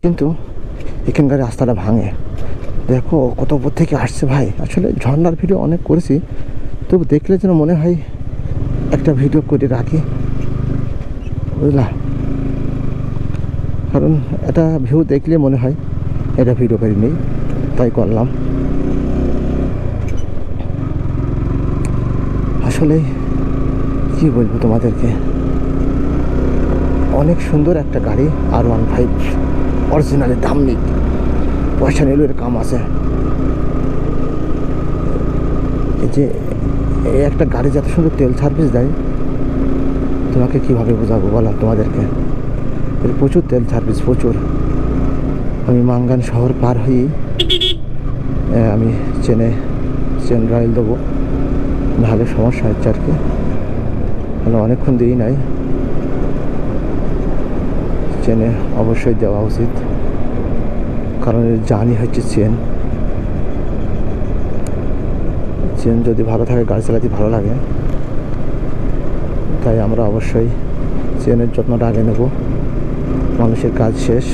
কিন্তু এখানকার রাস্তাটা ভাঙে। দেখো কত উপর থেকে আসছে ভাই। আসলে ঝর্ণার ভিডিও অনেক করেছি, তবু দেখলে যেন মনে হয় একটা ভিডিও করে রাখি, বুঝলা? কারণ এটা ভিউ দেখলে মনে হয় এটা ভিডিও করি নেই, তাই করলাম। আসলে কি বলবো তোমাদেরকে, অনেক সুন্দর একটা গাড়ি R15 অরিজিনালি, দাম নেই, পয়সা নিলেও এর কাম আছে। এই যে এই একটা গাড়ি যত সুন্দর তেল সার্ভিস দেয়, তোমাকে কীভাবে বোঝাবো বলো তোমাদেরকে। এর প্রচুর তেল সার্ভিস, প্রচুর। আমি মাঙ্গান শহর পার হয়েই আমি চেন রাইল দেবো, নাহলে সমস্যা হচ্ছে আর কি। মানে অনেকক্ষণ দিই নাই, চেনে অবশ্যই দেওয়া উচিত, কারণ এর জার্নি হচ্ছে চেন যদি ভালো থাকে গাড়ি চালাতে ভালো লাগে, তাই আমরা অবশ্যই চেনের যত্নটা আগে নেব। মানুষের কাজ শেষ।